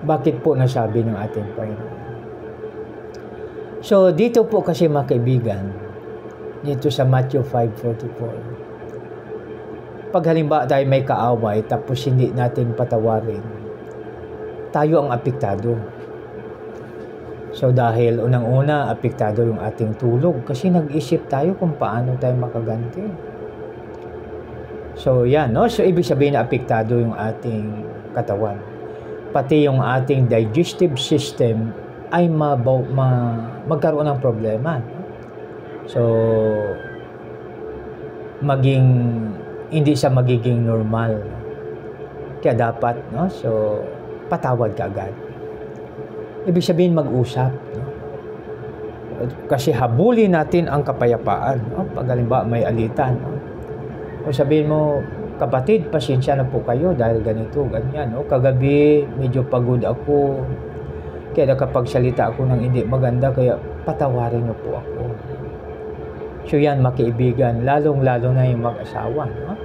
Bakit po nasabi ng ating Panginoon? So, dito po kasi mga kaibigan, dito sa Matthew 5:44, pag halimbawa tayo may kaaway tapos hindi natin patawarin, tayo ang apektado. So dahil unang-una, apektado yung ating tulog kasi nag-isip tayo kung paano tayo makaganti. So yan, no? So ibig sabihin na apektado yung ating katawan. Pati yung ating digestive system ay magkaroon ng problema. So hindi siya magiging normal. Kaya dapat, no? So patawad ka agad. Ibig sabihin mag-usap, no? Kasi habulin natin ang kapayapaan, no? Pag halimbawa may alitan, no? O sabihin mo, kapatid, pasensya na po kayo dahil ganito, ganyan, no? Kagabi medyo pagod ako, kaya nakapagsalita ako ng hindi maganda, kaya patawarin niyo po ako. So yan, makaibigan, lalong-lalo na yung mag-asawa, no?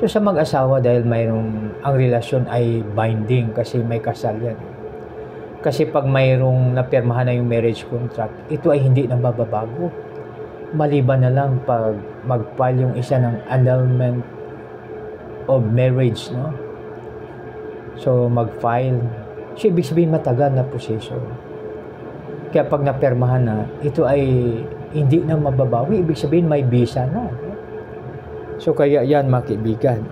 So sa mag-asawa, dahil ang relasyon ay binding kasi may kasal yan. Kasi pag mayroong napirmahan na yung marriage contract, ito ay hindi na mababago. Maliban na lang pag mag-file yung isa ng annulment of marriage, no? So mag-file. So ibig sabihin matagal na proseso. Kaya pag napirmahan na, ito ay hindi na mababawi. Ibig sabihin may visa na, no? So kaya yan mga kaibigan.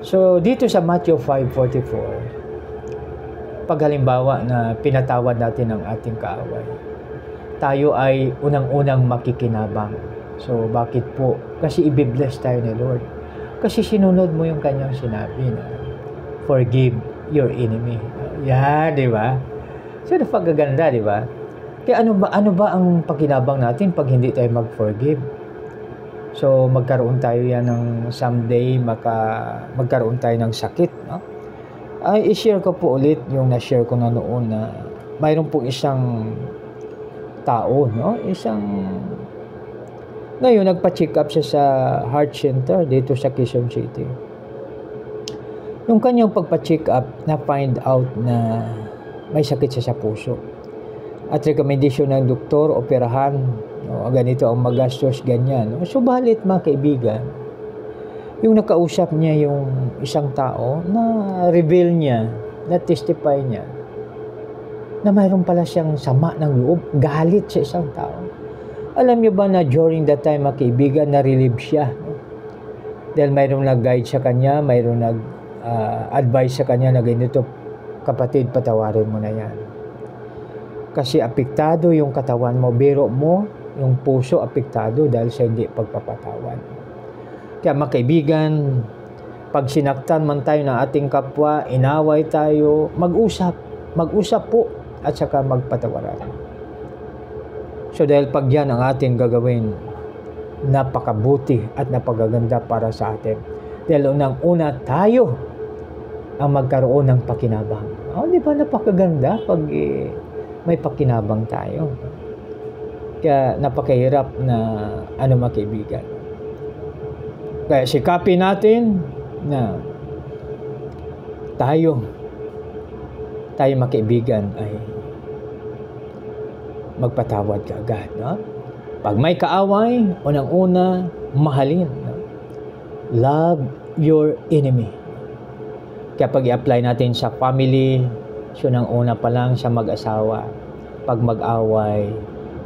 So dito sa Matthew 5:44, pag halimbawa na pinatawad natin ang ating kaaway, tayo ay unang-unang makikinabang. So bakit po? Kasi i-bless tayo ni Lord. Kasi sinunod mo yung kanyang sinabi na forgive your enemy. Yeah, di ba? So napagaganda, di ba? Kaya ano ba ang pakinabang natin pag hindi tayo mag-forgive? So magkaroon tayo yan ng someday, magkaroon tayo ng sakit, no? Ay, i-share ko po ulit yung na-share ko na noon na mayroon pong isang tao, no? Ngayon, nagpa-check up siya sa heart center dito sa Quezon City. Nung kanyang pagpa-check up, na-find out na may sakit siya sa puso. At recommendation ng doktor, operahan, no? Ganito ang magastos, ganyan. No? Subalit, mga kaibigan, yung nakausap niya yung isang tao na reveal niya, na testify niya na mayroon pala siyang sama ng loob, galit sa isang tao. Alam niyo ba na during that time, mga kaibigan, na-relieve siya, no? Dahil mayroong nag-guide sa kanya, mayroong nag-advise sa kanya na ganito, kapatid, patawarin mo na yan. Kasi apektado yung katawan mo, biro mo, yung puso apektado dahil sa hindi pagpapatawad. Kaya mga kaibigan, pag sinaktan man tayo ng ating kapwa, inaway tayo, mag-usap po at saka magpatawaran. So dahil pag yan ang ating gagawin, napakabuti at napagaganda para sa atin. Dahil unang-una tayo ang magkaroon ng pakinabang. Di ba napakaganda pag may pakinabang tayo? Kaya napakahirap na mga kaibigan. Kaya sikapin natin na tayo makaibigan ay magpatawad ka agad, no? Pag may kaaway, unang-una, mahalin, no? Love your enemy. Kaya pag i-apply natin sa family, so nang una pa lang sa mag-asawa, pag mag-away,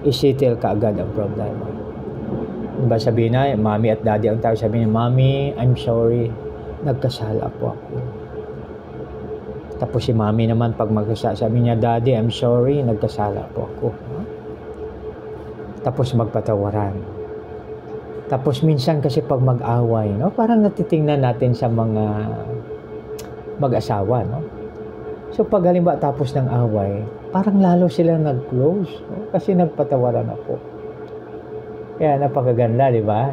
isettle ka agad ang problema. Diba sabihin na, mami at daddy ang tao, sabihin niya, mami, I'm sorry, nagkasala po ako. Tapos si mami naman, pag magkasala, sabi niya, daddy, I'm sorry, nagkasala po ako. Tapos magpatawaran. Tapos minsan kasi pag mag-away, no, parang natitingnan natin sa mga mag-asawa, no? So pag halimbawa tapos ng away, parang lalo sila nag-close, no? Kasi nagpatawaran ako. Kaya napakaganda, di ba?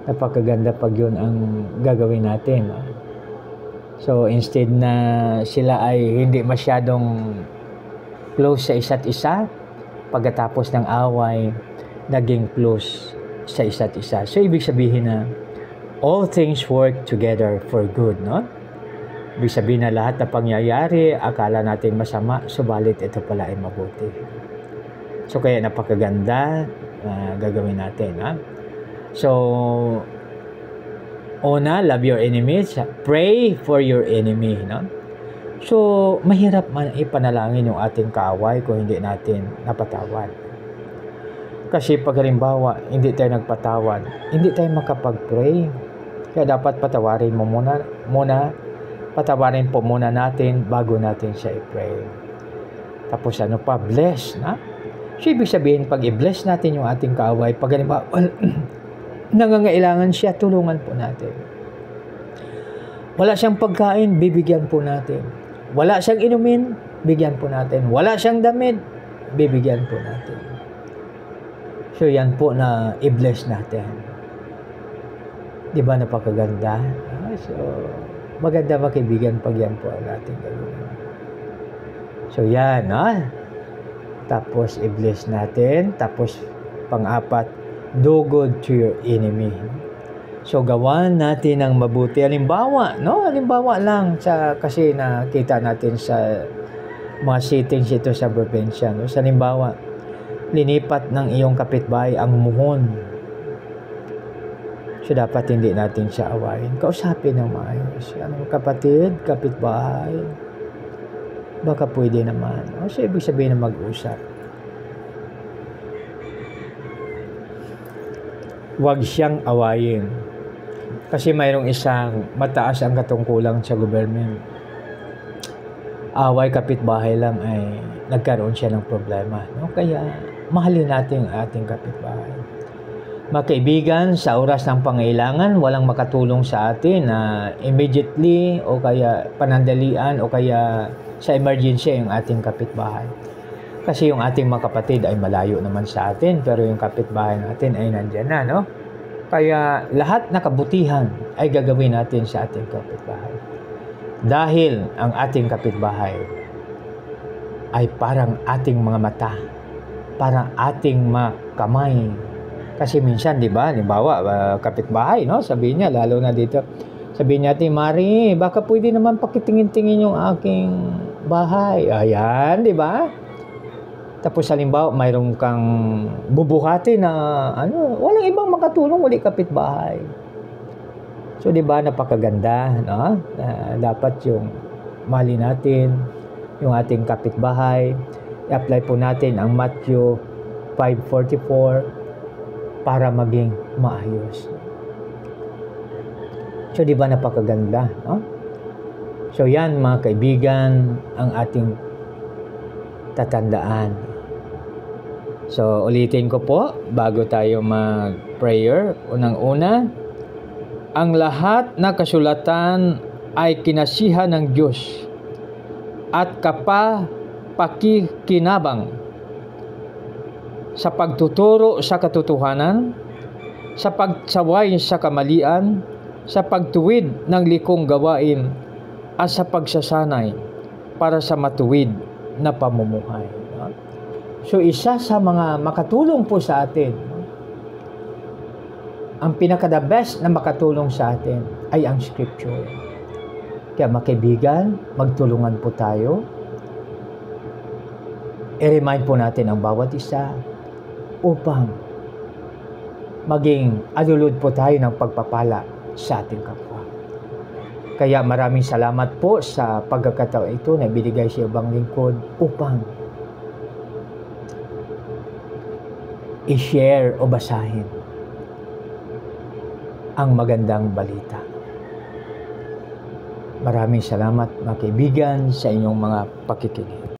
Napakaganda pag yun ang gagawin natin. No? So, instead na sila ay hindi masyadong close sa isa't isa, pagkatapos ng away, naging close sa isa't isa. So, ibig sabihin na all things work together for good, no? Ibig sabihin na lahat na pangyayari, akala natin masama, subalit ito pala ay mabuti. So kaya napakaganda gagawin natin. Ha? So, una, love your enemies. Pray for your enemy. No? So, mahirap man ipanalangin yung ating kaaway kung hindi natin napatawad. Kasi pag halimbawa, hindi tayo nagpatawad, hindi tayo makapag-pray. Kaya dapat patawarin mo muna. Patawarin po muna natin bago natin siya i-pray. Tapos ano pa? Bless. Na? So, ibig sabihin, pag i-bless natin yung ating kaaway, pag halimbawa, nangangailangan siya, tulungan po natin. Wala siyang pagkain, bibigyan po natin. Wala siyang inumin, bigyan po natin. Wala siyang damit, bibigyan po natin. So, yan po na i-bless natin. Di ba napakaganda? So, maganda makaibigan pag yan po ang ating gawin. So, yan, Tapos, i-bless natin. Tapos, pang-apat, do good to your enemy. So, gawan natin ng mabuti. Halimbawa, Halimbawa lang kasi nakita natin sa mga sittings ito sa probinsya. No? Sa halimbawa, linipat ng iyong kapitbahay ang muhon. So, dapat hindi natin siya awayin. Kausapin ng maayos. Kapatid, kapitbahay, baka pwede naman. So, ibig sabihin na mag-usap. Huwag siyang awayin. Kasi mayroong isang mataas ang katungkulang sa government. Away kapitbahay lang ay nagkaroon siya ng problema. No? Kaya, mahalin natin ang ating kapitbahay. Mga kaibigan, sa oras ng pangailangan, walang makatulong sa atin na immediately o kaya panandalian o kaya sa emergency yung ating kapitbahay. Kasi yung ating mga kapatid ay malayo naman sa atin, pero yung kapitbahay natin ay nandyan na, no? Kaya lahat na kabutihan ay gagawin natin sa ating kapitbahay. Dahil ang ating kapitbahay ay parang ating mga mata, parang ating mga kamay. Kasi minsan, di ba, halimbawa, kapitbahay, no? Sabihin niya, lalo na dito, sabihin niya, Mari, baka pwede naman pakitingin-tingin yung aking bahay. Ayan, di ba? Tapos halimbawa, mayroong kang bubuhati na, walang ibang makatulong, uli kapitbahay. So, di ba, napakaganda, no? Dapat yung mali natin, yung ating kapitbahay. I-apply po natin ang Matthew 5:44 para maging maayos. So, di ba napakaganda? No? So, yan mga kaibigan, ang ating tatandaan. So, ulitin ko po, bago tayo mag-prayer, unang-una, ang lahat na kasulatan ay kinasihan ng Diyos at kapakikinabang sa pagtuturo sa katotohanan, sa pagsaway sa kamalian, sa pagtuwid ng likong gawain, at sa pagsasanay para sa matuwid na pamumuhay. So, isa sa mga makatulong po sa atin, ang pinaka-the best na makatulong sa atin ay ang Scripture. Kaya mga kaibigan, magtulungan po tayo. I-remind po natin ang bawat isa upang maging alulod po tayo ng pagpapala sa ating kapwa. Kaya maraming salamat po sa pagkakataon ito na binigay sa ibang lingkod upang i-share o basahin ang magandang balita. Maraming salamat mga kaibigan sa inyong mga pakikinig.